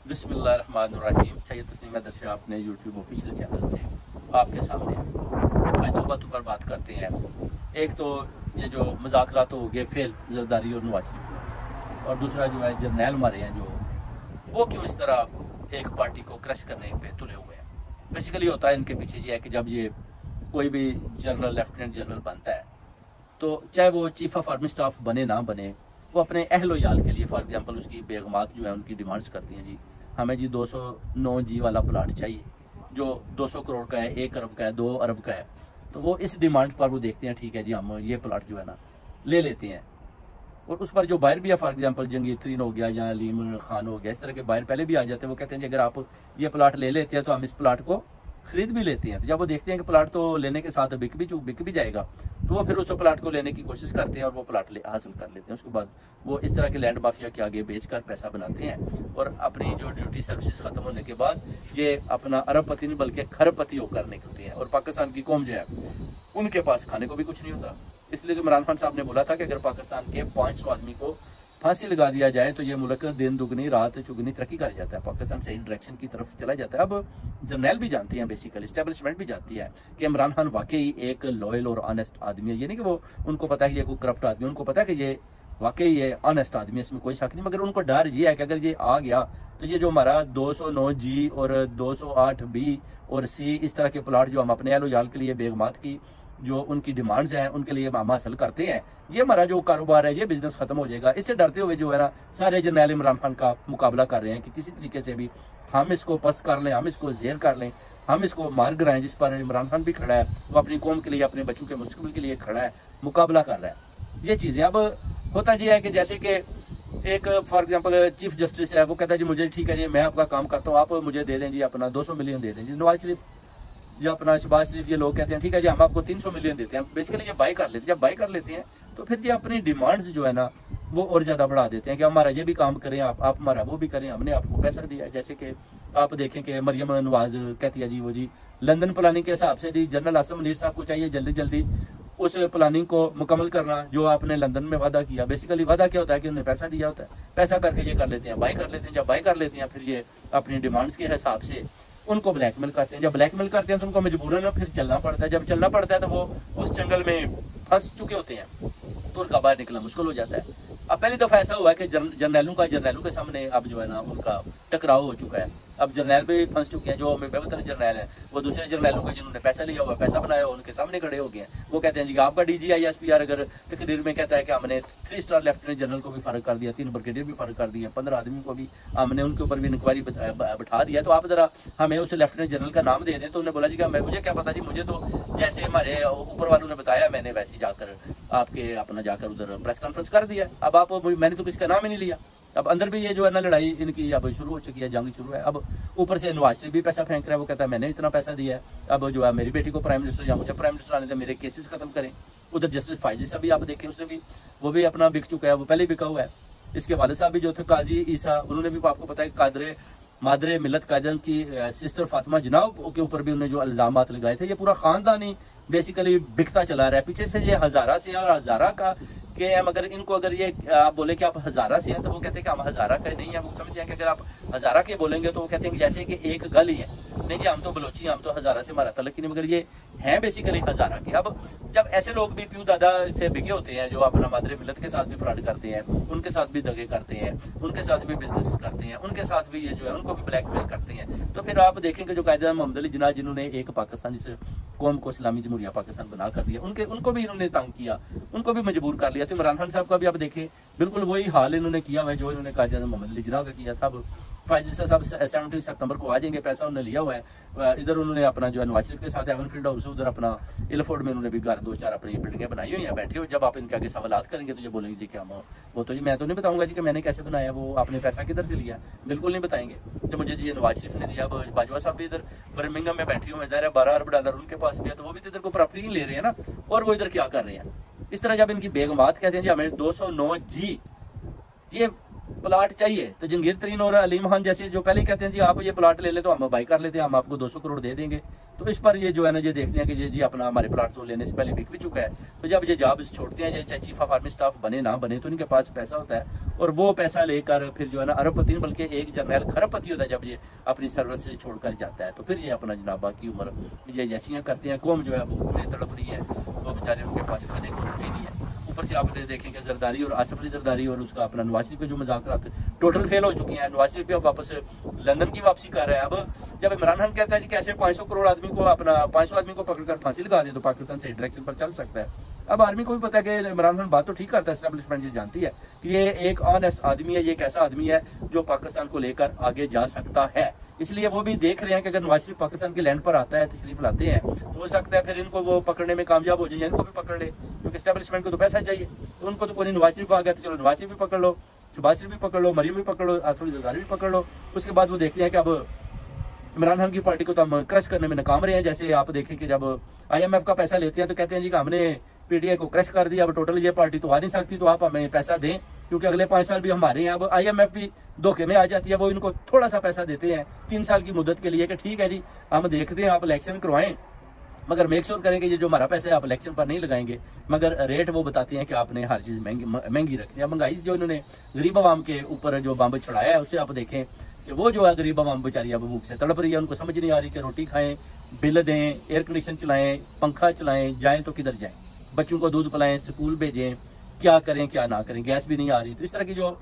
बिस्मिल्लाहिर्रहमानिर्रहीम। सैयद तस्नीम हैदर से अपने यूट्यूब ऑफिशियल चैनल से आपके सामने आज दो बातों पर बात करते हैं। एक तो ये जो मुज़ाकरात हो गए फेल जरदारी और नवाज शरीफ, और दूसरा जो है जर्नैल हमारे हैं जो वो क्यों इस तरह एक पार्टी को क्रश करने पे तुले हुए हैं। बेसिकली होता है इनके पीछे ये है कि जब ये कोई भी जनरल लेफ्टिनेंट जनरल बनता है तो चाहे वो चीफ ऑफ आर्मी स्टाफ बने ना बने, वो अपने अहलो याल के लिए फॉर एग्जांपल उसकी बेगमात जो है उनकी डिमांड्स करती हैं, जी हमें जी 209 जी वाला प्लाट चाहिए जो 200 करोड़ का है, 1 अरब का है, 2 अरब का है। तो वो इस डिमांड पर वो देखते हैं ठीक है जी हम ये प्लाट जो है ना ले लेते हैं। और उस पर जो बाहर भी है फॉर एग्जांपल जंगीर तरीन हो गया या अलीम खान हो गया, इस तरह के बाहर पहले भी आ जाते हैं। वो कहते हैं कि अगर आप ये प्लाट ले लेते हैं तो हम इस प्लाट को खरीद भी लेते हैं। तो जब वो देखते हैं कि प्लाट तो लेने के साथ बिक भी जाएगा तो वो फिर उस प्लाट को लेने की कोशिश करते हैं और वो प्लाट हासिल कर लेते हैं। उसके बाद वो इस तरह के लैंड माफिया के आगे बेचकर पैसा बनाते हैं और अपनी जो ड्यूटी सर्विसेज खत्म होने के बाद ये अपना अरबपति नहीं बल्कि खरबपति होकर निकलते हैं। और पाकिस्तान की कौम जो है उनके पास खाने को भी कुछ नहीं होता। इसलिए तो इमरान खान साहब ने बोला था कि अगर पाकिस्तान के 500 आदमी को फांसी लगा दिया जाए तो ये मुल्क दिन दुगनी रात चुगनी तरक्की कर जाता है, पाकिस्तान सही डायरेक्शन की तरफ चला जाता है। अब जर्नैल भी जानती हैं, बेसिकली एस्टेब्लिशमेंट भी जानती है कि इमरान खान वाकई एक लॉयल और ऑनेस्ट आदमी है। ये नहीं कि वो उनको पता है कि ये कोई करप्ट आदमी है, उनको पता है कि ये वाकई ये ऑनेस्ट आदमी है, इसमें कोई शक नहीं। मगर उनको डर ये है कि अगर ये आ गया तो ये जो हमारा 209 जी और 208 बी और सी इस तरह के प्लाट जो हम अपने अहलो याल के लिए बेगमात की जो उनकी डिमांड्स हैं उनके लिए हम हासिल करते हैं, ये हमारा जो कारोबार है ये बिजनेस खत्म हो जाएगा। इससे डरते हुए जो है ना सारे जर्नैल इमरान खान का मुकाबला कर रहे हैं कि किसी तरीके से भी हम इसको पस कर लें, हम इसको जेर कर लें, हम इसको मार गिराएं। जिस पर इमरान खान भी खड़ा है, वो अपनी कौम के लिए अपने बच्चों के मुस्तकबिल के लिए खड़ा है, मुकाबला कर रहा है। ये चीजें अब होता ये है कि जैसे कि एक फॉर एग्जाम्पल चीफ जस्टिस है, वो कहता है जी मुझे ठीक है जी मैं आपका काम करता हूँ, आप मुझे दे दें जी अपना 200 मिलियन दे दें जी। नवाज शरीफ जो अपना शहबाज शरीफ ये लोग कहते हैं ठीक है जी हम आपको 300 मिलियन देते हैं। बेसिकली ये बाई कर लेते हैं। जब बाई कर लेते हैं तो फिर ये अपनी डिमांड्स जो है ना वो और ज्यादा बढ़ा देते हैं कि हमारा ये भी काम करें, आप हमारा वो भी करें, हमने आपको पैसा दिया है। जैसे कि आप देखें कि मरियम नवाज कहती है जी वो जी लंदन प्लानिंग के हिसाब से जी जनरल आसम मुनीर साहब को चाहिए जल्दी जल्दी उस प्लानिंग को मुकम्मल करना जो आपने लंदन में वादा किया। बेसिकली वादा क्या होता है कि उन्हें पैसा दिया होता है, पैसा करके ये कर लेते हैं, बाई कर लेते हैं। जब बाई कर लेते हैं फिर ये अपनी डिमांड्स के हिसाब से उनको ब्लैकमेल करते हैं। जब ब्लैकमेल करते हैं तो उनको मजबूरन फिर चलना पड़ता है। जब चलना पड़ता है तो वो उस जंगल में फंस चुके होते हैं तो उनका बाहर निकलना मुश्किल हो जाता है। अब पहली दफा ऐसा हुआ है कि जर्नैलों के सामने अब जो है ना उनका टकराव हो चुका है। अब जर्नैल भी फंस चुके हैं, जो बेवतन जर्नैल है वो दूसरे जर्नैलों का जिन्होंने पैसा लिया हुआ पैसा बनाया हुआ उनके सामने खड़े हो गए। वो कहते हैं जी आपका DGISPR अगर तकरीर में कहता है कि हमने 3 स्टार लेफ्टिनेंट जनरल को भी फर्क कर दिया, 3 ब्रिगेडियर भी फर्क कर दिया, 15 आदमी को भी हमने उनके ऊपर भी इंक्वायरी बैठा दिया, तो आप जरा हमें उस लेफ्टिनेंट जनरल का नाम दे दें। तो उन्होंने बोला जी कि मुझे क्या पता जी, मुझे तो जैसे हमारे ऊपर वालों ने बताया मैंने वैसे जाकर आपके अपना जाकर उधर प्रेस कॉन्फ्रेंस कर दिया। अब आप मैंने तो किसका नाम ही नहीं लिया। अब अंदर भी ये जो है ना लड़ाई इनकी अब शुरू हो चुकी है, जंग शुरू है। अब ऊपर से नवाज शरीफ भी पैसा फेंक रहा है, वो कहता है मैंने इतना पैसा दिया है, अब जो है मेरी बेटी को प्राइम मिनिस्टर या मुझे प्राइम मिनिस्टर आने दे, मेरे केसेस खत्म करें। उधर जस्टिस फायजी साहब भी आप देखें उसने भी वो भी अपना बिक चुका है, वो पहले बिका हुआ है। इसके वाले साहब भी जो थे काजी ईसा, उन्होंने भी आपको पता है कादरे मादरे मिलत काजन की सिस्टर फातिमा जनाब के ऊपर भी उन्होंने जो इल्जामात लगाए थे। ये पूरा खानदानी बेसिकली बिकता चला रहा है। पीछे से ये हजारा से और हजारा का के हैं, मगर इनको अगर ये आप बोले कि आप हजारा से हैं तो वो कहते हैं कि हम हजारा का नहीं है। वो समझते हैं कि अगर आप हजारा के बोलेंगे तो वो कहते हैं कि जैसे कि एक गल ही है, नहीं जी हम तो बलोची, हम तो हजारा से हमारा तलक ही नहीं, मगर ये हैं बेसिकली हजारा के। अब जब ऐसे लोग भी प्यू दादा से बिके होते हैं जो अपना मादरे मिलत के साथ भी फ्रॉड करते हैं, उनके साथ भी दगे करते हैं, उनके साथ भी बिजनेस करते हैं, उनके साथ भी ये जो है उनको भी ब्लैकमेल करते हैं, तो फिर आप देखेंगे जो कायदा मोहम्मद अली जिन्ना जिन्होंने एक पाकिस्तान जिसे कौम को इस्लामी जमहूरिया पाकिस्तान बना कर दिया, उनको भी इन्होंने तंग किया, उनको भी मजबूर कर लिया। तो इमरान खान साहब का भी आप देखें बिल्कुल वही हाल इन्होंने किया हुआ है जो इन्होंने कायदा मोहम्मद अली जिन्ना का किया था। फायजी साहब 17 सितंबर को आ जाएंगे, पैसा उन्होंने लिया हुआ है। इधर उन्होंने अपना जो है नवाज शरीफ के साथ एवन फील्ड हाउस उधर अपना इलफोर्ड में उन्होंने भी घर 2-4 अपनी बिल्डिंगें बनाई हुई हैं, बैठे हुए। जब आप इनके आगे सवालात करेंगे तो ये बोलेंगे जी कि हम वो तो जी मैं तो नहीं बताऊंगा जी कि मैंने कैसे बनाया, वो आपने पैसा किधर से लिया, बिल्कुल नहीं बताएंगे। तो मुझे जी नवाज शरीफ ने दिया। बाजवा साहब भी इधर बर्मिंघम में बैठे हुए हैं, 12 अरब डॉलर उनके पास भी है, तो वो भी इधर को प्रॉपर्टी ले रहे हैं ना, और वो इधर क्या कर रहे हैं। इस तरह जब इनकी बेगमात कहते हैं जी हमें 209 जी, ये प्लाट चाहिए तो जंगीर तरीन और अलीम खान जैसे जो पहले कहते हैं जी आप ये प्लाट ले ले तो हम बाई कर लेते हैं, हम आपको 200 करोड़ दे देंगे। तो इस पर ये जो है ना ये देखते हैं कि ये जी अपना हमारे प्लाट तो लेने से पहले बिक भी चुका है। तो जब ये जॉब छोड़ते हैं, चाहे चीफ ऑफ आर्मी स्टाफ बने ना बने, तो इनके पास पैसा होता है और वो पैसा लेकर फिर जो है ना अरबपति बल्कि एक जर्नैल खरबपति होता है जब ये अपनी सर्विस से छोड़कर जाता है। तो फिर ये अपना जनाबा की उम्र ये जैसियाँ करते हैं। कौम जो है वो भूख में तड़प रही है, वो बेचारे उनके पास खाने को रोटी नहीं है। ऊपर से आपने देखेंगे जरदारी और आसिफ अली जरदारी और उसका अपना नवाज शरीफ के जो मुज़ाकरात टोटल फेल हो चुके हैं। नवाज शरीफ अब वापस लंदन की वापसी कर रहा है। अब जब इमरान खान कहता है कि कैसे 500 करोड़ आदमी को अपना 500 आदमी को पकड़कर फांसी लगा दे तो पाकिस्तान सही डायरेक्शन पर चल सकता है। अब आर्मी को भी पता है कि इमरान खान बात तो ठीक करता है, एस्टेब्लिशमेंट ये जानती है कि ये एक ऑनेस्ट आदमी है, ये एक ऐसा आदमी है जो पाकिस्तान को लेकर आगे जा सकता है। इसलिए वो भी देख रहे हैं कि अगर नवाज शरीफ पाकिस्तान के लैंड पर आता है, तशरीफ लाते हैं, तो हो सकता है फिर इनको वो पकड़ने में कामयाब हो जाए, इनको भी पकड़ ले, क्योंकि एस्टेब्लिशमेंट को तो पैसा चाहिए। तो उनको तो कोई नवाज शरीफ आ गया तो चलो नवाज शरीफ भी पकड़ लो, शहबाज शरीफ भी पकड़ लो, मरियम भी पकड़ लो, आसिफ अली जरदारी भी पकड़ लो। उसके बाद वो देखते हैं कि अब इमरान खान की पार्टी को तो हम क्रश करने में नाकाम रहे हैं। जैसे आप देखें कि जब IMF का पैसा लेते हैं तो कहते हैं जी कि हमने PTI को क्रश कर दिया, अब टोटल ये पार्टी तो आ नहीं सकती, तो आप हमें पैसा दें क्योंकि अगले 5 साल भी हमारे हैं। अब IMF भी धोखे में आ जाती है, वो इनको थोड़ा सा पैसा देते हैं 3 साल की मुद्दत के लिए कि ठीक है जी हम देखते हैं, आप इलेक्शन करवाएं, मगर मेक श्योर करेंगे ये जो हमारा पैसा है आप इलेक्शन पर नहीं लगाएंगे। मगर रेट वो बताते हैं कि आपने हर चीज महंगी रखनी है। महंगाई जो इन्होंने गरीब आवाम के ऊपर जो बम चढ़ाया है उससे आप देखें कि वो जो है गरीब आवाम बेचारी अब भूख से तड़प रही है। उनको समझ नहीं आ रही कि रोटी खाएं, बिल दें, एयर कंडीशन चलाएं, पंखा चलाएं, जाएं तो किधर जाएं, बच्चों को दूध पिलाएं, स्कूल भेजें, क्या करें क्या ना करें, गैस भी नहीं आ रही। तो इस तरह की जो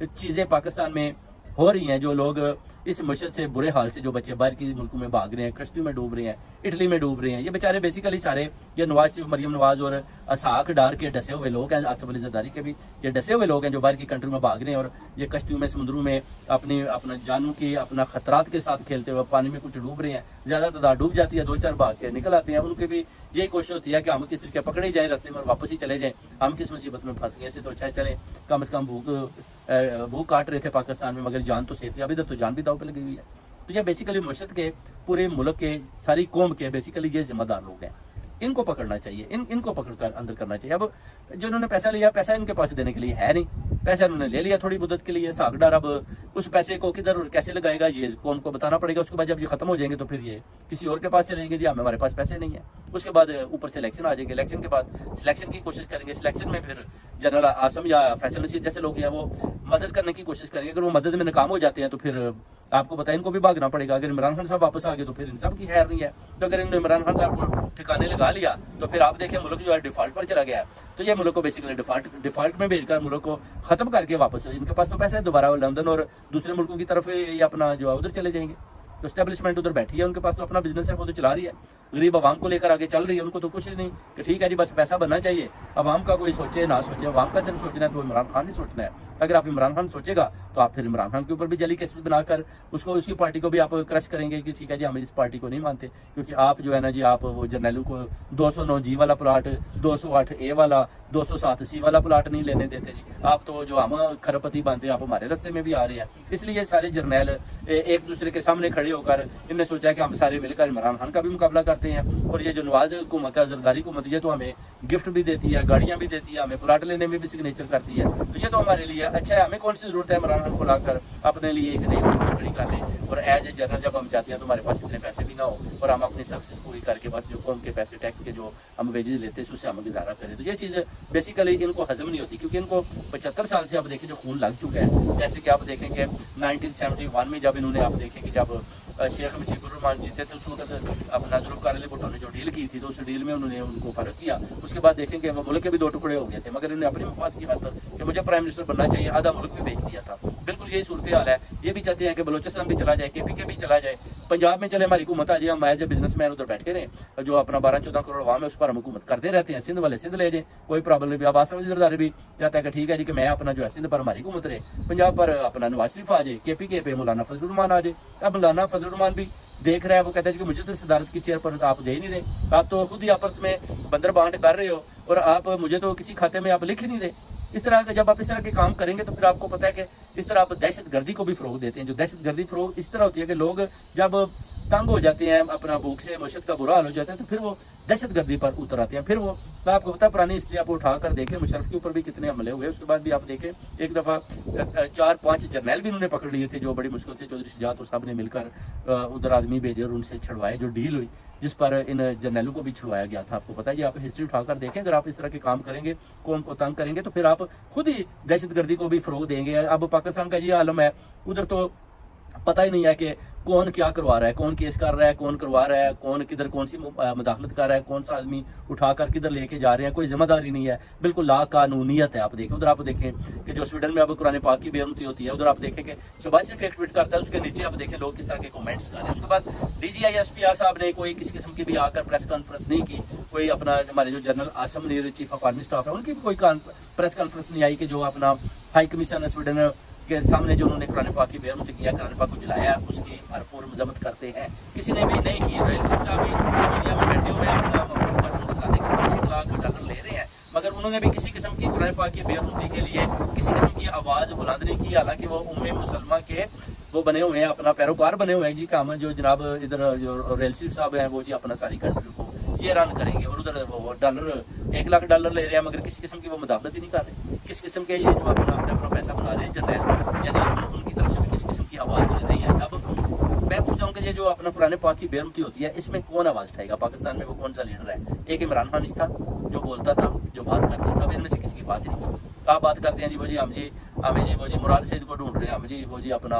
चीजें पाकिस्तान में हो रही हैं, जो लोग इस मुश्किल से बुरे हाल से जो बच्चे बाहर की मुल्कों में भाग रहे हैं, कश्ती में डूब रहे हैं, इटली में डूब रहे हैं, ये बेचारे बेसिकली सारे ये नवाज शरीफ, मरियम नवाज और असाक डार के डसे हुए लोग हैं। आसिफ अली जरदारी के भी ये डसे हुए लोग हैं जो बाहर की कंट्री में भाग रहे हैं और ये कश्तियों में समुद्रों में अपना जानों की अपना खतरात के साथ खेलते हुए पानी में कुछ डूब रहे हैं। ज्यादा तादाद डूब जाती है, 2-4 भाग के निकल आते हैं। उनकी भी यही कोशिश होती है कि हम किस तरीके पकड़े जाए रास्ते में और वापस ही चले जाएं, हम किस मुसीबत में फंस गए, ऐसे तो अच्छा चले, कम से कम भूख काट रहे थे पाकिस्तान में मगर जान तो सेफ थी, अभी इधर तो जान भी दाव पे लगी हुई है। तो ये बेसिकली मुशत के पूरे मुल्क के सारी कौम के बेसिकली ये जिम्मेदार लोग हैं, इनको पकड़ना चाहिए, इनको पकड़कर अंदर करना चाहिए। अब जो इन्होंने पैसा लिया, पैसा इनके पास देने के लिए है नहीं, पैसा इन्होंने ले लिया थोड़ी मुद्दत के लिए, सागडार अब उस पैसे को किधर और कैसे लगाएगा ये कौम को बताना पड़ेगा। उसके बाद जब ये खत्म हो जाएंगे तो फिर ये किसी और के पास चलेंगे, जी हमारे पास पैसे नहीं है। उसके बाद ऊपर से इलेक्शन आ जाएंगे, इलेक्शन के बाद सिलेक्शन की कोशिश करेंगे, सिलेक्शन में फिर जनरल आसम या फैसल नसीर जैसे लोग हैं वो मदद करने की कोशिश करेंगे। अगर वो मदद में नाकाम हो जाते हैं तो फिर आपको पता है इनको भी भागना पड़ेगा। अगर इमरान खान साहब वापस आ गए तो फिर इन सब की खैर नहीं है। तो अगर इन्होंने इमरान खान साहब को ठिकाने लगा लिया तो फिर आप देखें मुल्क जो है डिफॉल्ट पर चला गया। तो ये मुल्क को बेसिकली डिफॉल्ट में भेजकर मुल्क को खत्म करके वापस इनके पास तो पैसा है, दोबारा लंदन और दूसरे मुल्कों की तरफ ये अपना जो है उधर चले जाएंगे। तो स्टैब्लिशमेंट उधर बैठी है, उनके पास तो अपना बिजनेस है, वो तो चला रही है, गरीब आवाम को लेकर आगे चल रही है। उनको तो कुछ नहीं कि ठीक है जी बस पैसा बनना चाहिए, आवाम का कोई सोचे ना सोचे, आवाम का सिर्फ सोचना है तो इमरान खान नहीं सोचना है। अगर आप इमरान खान सोचेगा तो आप फिर इमरान खान के ऊपर भी जली केसेस बनाकर उसको उसकी पार्टी को भी आप क्रश करेंगे कि ठीक है जी हम इस पार्टी को नहीं मानते, क्योंकि आप जो है ना जी आप वो जर्नैलों को 209G वाला प्लाट, 208A वाला, 207C वाला प्लाट नहीं लेने देते जी। आप तो जो हम खरबपति बनते हैं आप हमारे रास्ते में भी आ रहे हैं। इसलिए सारे जर्नैल एक दूसरे के सामने खड़े होकर इन्होंने सोचा कि हम सारे मिलकर इमरान खान का भी मुकाबला करते हैं। और ये जो नवाज हुकूमत है, जरदारी हुकूमत, ये तो हमें गिफ्ट भी देती है, गाड़ियां भी देती है, हमें प्लाट लेने में भी सिग्नेचर करती है। तो ये तो हमारे लिए अच्छा है, हमें कौन सी जरूरत है इमरान खान को लाकर अपने लिए एक नई खड़ी कर ले। और एज ए जनरल जब हम जाते हैं तो हमारे पास इतने पैसे भी ना हो और हम अपनी सक्सेस पूरी करके बस जो कौम के पैसे टैक्स के जो हम वेजेस लेते हैं उससे हम गुजारा करें। तो ये चीज़ बेसिकली इनको हजम नहीं होती, क्योंकि इनको 75 साल से आप देखें जो खून लग चुका है। जैसे कि आप देखेंगे 1971 में जब इन्होंने आप देखें कि जब शेख मुजीबुर रहमान जीते थे उस वक्त अपना जुल्फ़िकार अली भुट्टो ने जो डील की थी तो उस डील में उन्होंने उनको फर्क किया। उसके बाद देखेंगे वो मुल्क के भी 2 टुकड़े हो गए थे, मगर इन्होंने अपनी मफाद की खातर कि मुझे प्राइम मिनिस्टर बनना चाहिए आधा मुल्क भी बेच दिया था। बिल्कुल यही सूरत हाल है। ये भी चाहते हैं कि बलोचिस्तान भी चला जाए, KPK भी चला जाए, पंजाब में चले हमारी हुकूमत आ जाए, हम एज ए बिजनेसमैन उधर बैठे रहे, जो अपना 12-14 करोड़ आवाम है उस पर हम हुकूमत करते रहते हैं। सिंध वाले सिंध ले जाए, कोई प्रॉब्लम नहीं। अब आसिफ अली जरदारी भी चाहता है कि ठीक है जी कि मैं अपना जो है सिंध पर हमारी हुकूमत रहे, पंजाब पर अपना नवाज शरीफ आ जाए, KPK पे मौलाना फजलुर रहमान आ जाए। अब मौलाना फजलुर रहमान भी देख रहे हैं, वो कहते हैं कि मुझे तो सदारत की चेयर पर आप दे ही नहीं रहे, आप तो खुद ही आपस में बंदर बांट कर रहे हो और आप मुझे तो किसी खाते में आप लिख ही नहीं रहे। इस तरह का जब आप इस तरह के काम करेंगे तो फिर आपको पता है कि इस तरह आप दहशत गर्दी को भी फरोग देते हैं। जो दहशत गर्दी फरोग इस तरह होती है कि लोग जब तंग हो जाते हैं, अपना भूख से मशद का बुरा हाल हो जाता है, तो फिर वो दहशत गर्दी पर उतर आते हैं। फिर वो, मैं आपको पता, पुरानी हिस्ट्री आप उठा कर देखें, मुशर्रफ के ऊपर भी कितने हमले हुए, उसके बाद भी आप देखें एक दफ़ा 4-5 जर्नैल भी उन्होंने पकड़ लिए थे, जो बड़ी मुश्किल से चौधरी शुजात और साहब ने मिलकर उधर आदमी भेजे और उनसे छुड़वाए, जो डील हुई जिस पर इन जर्नैलों को भी छुड़वाया गया था। आपको पता है, आप हिस्ट्री उठाकर देखें, अगर आप इस तरह के काम करेंगे, कौम को तंग करेंगे, तो फिर आप खुद ही दहशतगर्दी को भी फरोग देंगे। अब पाकिस्तान का ये आलम है, उधर तो पता ही नहीं है कि कौन क्या करवा रहा है, कौन केस कर रहा है, कौन करवा रहा है, कौन किधर कौन सी मुदाखलत कर रहा है, कौन सा आदमी उठाकर किधर लेके जा रहे हैं, कोई जिम्मेदारी नहीं है, बिल्कुल ला कानूनियत है। आप देखें उधर, आप देखें कि जो स्वीडन में अब कुरान पाक की बेरुमती होती है, उधर आप देखें कि शहबाज शरीफ एक ट्वीट करता है, उसके नीचे आप देखें लोग किस तरह के कमेंट्स कर रहे हैं। उसके बाद DGI SPR साहब ने कोई किसी किस्म की भी आकर प्रेस कॉन्फ्रेंस नहीं की, कोई अपना हमारे जो general Asim Munir chief of army staff है, उनकी भी कोई प्रेस कॉन्फ्रेंस नहीं आई कि जो अपना हाई कमीशन स्वीडन के सामने जो उन्होंने कुरान पाक की बेरुमती किया, कुरान पाक को जलाया, उसकी भरपूर मजम्मत करते हैं। किसी ने भी नहीं की। साहब भी सोनिया में बैठे हुए $1 ले रहे हैं, मगर उन्होंने भी किसी किस्म की कुरान पाक की बेरुमती के लिए किसी किस्म की आवाज बुलंद नहीं की। हालांकि वो उम्मे मुसलमा के वो बने हुए हैं, अपना पैरोकार बने हुए हैं जी, काम जो जनाब इधर जो रेल चीफ साहब हैं, वो जी अपना सारी कंट्री को ये रन करेंगे, और उधर वो $1 लाख ले रहे हैं, मगर किसी किस्म की वो मुदाखलत ही नहीं कर रहे। किस किस्म के ये जो अपना पैसा बना रहे हैं जर्नैल, यानी उनकी तरफ से भी किसी किस्म की आवाज नहीं है। अब मैं पूछता हूँ कि ये जो अपना पुराने पाक की बेरुमती होती है, इसमें कौन आवाज उठाएगा? पाकिस्तान में वो कौन सा लीडर है? एक इमरान खान था जो बोलता था, जो बात करता था, इनमें से किसी की बात ही नहीं की। आप बात करते हैं जी वो जी हमें जी वो जी मुराद सईद को ढूंढ रहे हैं, हम जी वो जी अपना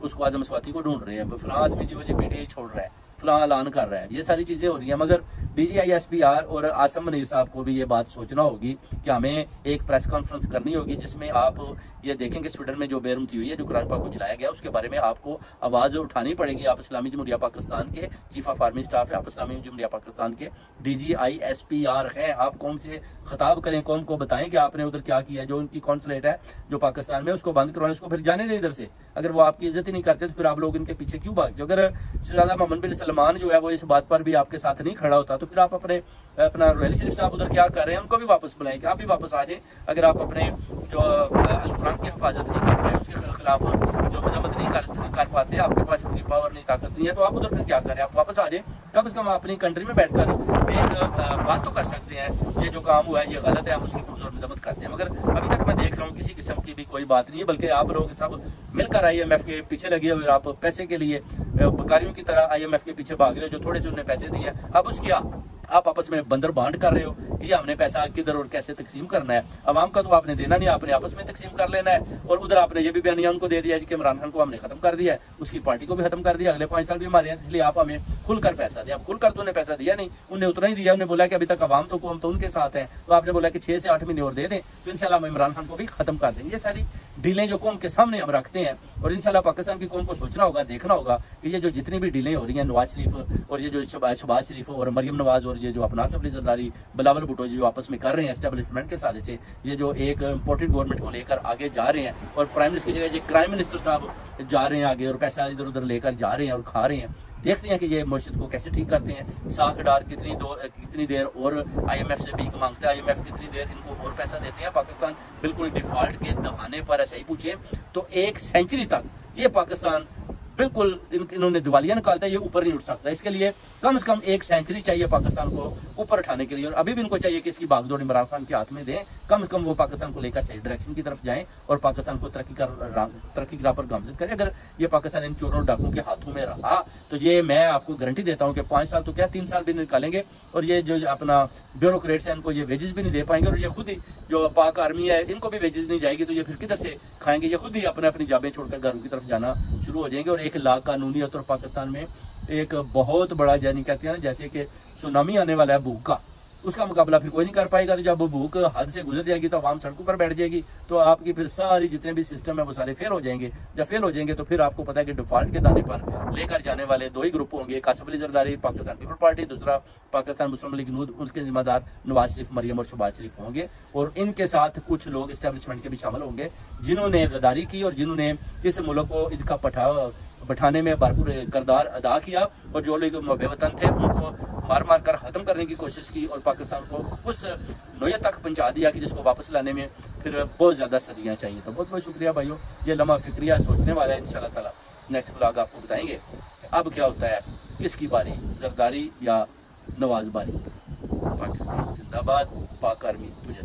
उसको आजम स्वाति को ढूंढ रहे हैं, फलां आदमी जी वो जी PTI छोड़ रहा है, फलां ऐलान कर रहा है, ये सारी चीजें हो रही हैं। मगर DGI SPR और आसम मुनीर साहब को भी ये बात सोचना होगी कि हमें एक प्रेस कॉन्फ्रेंस करनी होगी, जिसमें आप ये देखें कि स्वीडन में जो बेरुमती हुई है, जो कुरान पाक को जलाया गया, उसके बारे में आपको आवाज उठानी पड़ेगी। आप इस्लामी जमहूरिया पाकिस्तान के चीफ ऑफ आर्मी स्टाफ है, आप इस्लामी जमहूरिया पाकिस्तान के DGI SPR हैं, आप कौम से खिताब करें, कौम को बताएं कि आपने उधर क्या किया। जो उनकी कॉन्सुलेट है जो पाकिस्तान में, उसको बंद करवाएं, उसको फिर जाने दें इधर से। अगर वो आपकी इज्जत ही नहीं करते तो फिर आप लोग इनके पीछे क्यों भागते? अगर शहजादा मोहम्मद बिन सलमान जो है वो इस बात पर भी आपके साथ नहीं खड़ा होता, तो फिर आप अपना रॉयल शरीफ साहब उधर क्या कर रहे हैं, उनको भी वापस बुलाएं कि आप भी वापस आ जाए। अगर आप अपने जो कुरान की हिफाजत नहीं कर पाए, उसके खिलाफ जो मजम्मत नहीं कर पाते, आपके पास इतनी पावर नहीं, ताकत नहीं है, तो आप उधर फिर क्या करें? आप वापस आ जाए। कम से कम अपनी कंट्री में बैठकर एक बात तो कर सकते हैं, ये जो काम हुआ है ये गलत है, हम उसकी पुरजोर मजम्मत करते हैं। मगर अभी तक मैं देख रहा हूँ किसी किस्म की भी कोई बात नहीं है, बल्कि आप लोग सब मिलकर IMF के पीछे लगे हुए, आप पैसे के लिए बकारियों की तरह IMF के पीछे भाग रहे हो, जो थोड़े से उन्हें पैसे दिए, अब उसकी आप आपस में बंदर बांट कर रहे हो कि हमने पैसा किधर और कैसे तकसीम करना है। अवाम का तो आपने देना नहीं, आपने आपस में तकसीम कर लेना है। और उधर आपने ये भी बयानिया उनको दे दिया कि इमरान खान को हमने खत्म कर दिया है, उसकी पार्टी को भी खत्म कर दिया, अगले 5 साल भी हमारे हैं, इसलिए आप हमें खुलकर पैसा दिया। खुलकर तो उन्हें पैसा दिया नहीं, उन्हें उतना ही दिया। उन्हें बोला कि अभी तक अवाम तो कौम तो उनके साथ है, तो आपने बोला कि 6 से 8 महीने और दे दें, तो इंशाल्लाह हम इमरान खान को भी खत्म कर देंगे। ये सारी डीलें जो कौम के सामने हम रखते हैं, और इंशाल्लाह पाकिस्तान की कौम को सोचना होगा, देखना होगा कि ये जो जितनी भी डीलें हो रही हैं, नवाज शरीफ और ये जो शहबाज शरीफ और मरियम नवाज और ये जो अपना आसिफ अली जरदारी, बिलावल भुट्टो जो आपस में कर रहे हैं एस्टेब्लिशमेंट के साथ से, ये जो एक इम्पोर्टेंट गवर्नमेंट को लेकर आगे जा रहे हैं, और प्राइम मिनिस्टर की जगह ये क्राइम मिनिस्टर साहब जा रहे हैं आगे, और पैसा इधर उधर लेकर जा रहे हैं और खा रहे हैं। देखते हैं कि ये मुर्शिद को कैसे ठीक करते हैं। साख डार कितनी देर और IMF से भीख मांगता है, IMF कितनी देर इनको और पैसा देते हैं। पाकिस्तान बिल्कुल डिफॉल्ट के दबाने पर, ऐसे ही पूछे तो 1 सेंचुरी तक ये पाकिस्तान बिल्कुल इन्होंने दिवालिया निकालता है, ये ऊपर नहीं उठ सकता। इसके लिए कम से कम 1 सेंचुरी चाहिए पाकिस्तान को ऊपर उठाने के लिए, और अभी भी इनको चाहिए कि इसकी बागडोर इमरान खान के हाथ में दें। कम से कम वो पाकिस्तान को लेकर सही डायरेक्शन की तरफ जाएं और पाकिस्तान को तरक्की की राह पर गामजन करें। अगर ये पाकिस्तान इन चोरों डाकुओं के हाथों में रहा, तो ये मैं आपको गारंटी देता हूँ कि 5 साल तो क्या 3 साल भी निकालेंगे, और ये जो अपना ब्यूरोक्रेट्स हैं इनको ये वेजेस भी नहीं दे पाएंगे, और ये खुद ही जो पाक आर्मी है इनको भी वेजेस नहीं जाएगी, तो ये फिर किधर से खाएंगे? ये खुद ही अपनी जाबें छोड़कर घरों की तरफ जाना शुरू हो जाएंगे। और 1 लाख कानूनियत और पाकिस्तान में एक बहुत बड़ा, यानी कहते हैं ना जैसे कि सुनामी आने वाला है भूख का, उसका मुकाबला फिर कोई नहीं कर पाएगा। तो जब भूख हद से गुजर जाएगी तो आवाम सड़कों पर बैठ जाएगी, तो आपकी फिर सारी जितने भी सिस्टम है वो सारे फेल हो जाएंगे। जब फेल हो जाएंगे तो फिर आपको पता है कि डिफॉल्ट के दाने पर लेकर जाने वाले 2 ही ग्रुप होंगे, एक आसिफ अली जरदारी पाकिस्तान पीपल पार्टी, दूसरा पाकिस्तान मुस्लिम लीग नून, उसके जिम्मेदार नवाज शरीफ, मरियम और शहबाज शरीफ होंगे। और इनके साथ कुछ लोग एस्टेब्लिशमेंट के भी शामिल होंगे जिन्होंने गद्दारी की और जिन्होंने इस मुल्क को इसका बैठाने में भरपूर किरदार अदा किया, और जो लोग बेवतन थे उनको मार मार कर खत्म करने की कोशिश की, और पाकिस्तान को उस नोयत तक पहुंचा दिया कि जिसको वापस लाने में फिर बहुत ज्यादा सदियां चाहिए। तो बहुत बहुत शुक्रिया भाइयों, ये लम्हा फिक्रिया सोचने वाला है। इंशाल्लाह ताला नेक्स्ट ब्लॉग आपको बताएंगे अब क्या होता है। किसकी बारी, जरदारी या नवाज बारी? पाकिस्तान जिंदाबाद, पाक आर्मी तुझे